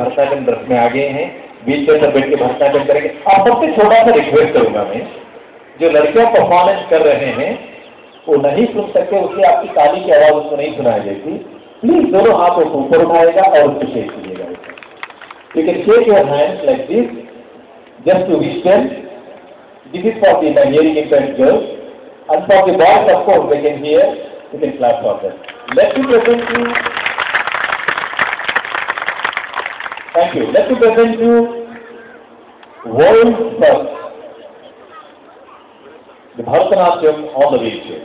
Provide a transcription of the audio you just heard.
Bharatanatyam dress में आ गए हैं, बीच के अंदर बैठ के भरतनाट्यम करेंगे। आप सबसे छोटा सा रिक्वेस्ट करूंगा मैं, जो लड़कियां परफॉर्मेंस कर रहे हैं वो नहीं सुन सकते, उससे आपकी ताली की आवाज उसको नहीं सुनाई देती। प्लीज दोनों हाथों को ऊपर उठाएगा और उसको शेक कीजिएगा। You can shake your hands like this just to wish them. This is for the hearing impaired girls and for the boys of course they can hear, you can clap for them. Let me present you, thank you, let me present you world first, the Bharatanatyam on the wheelchair.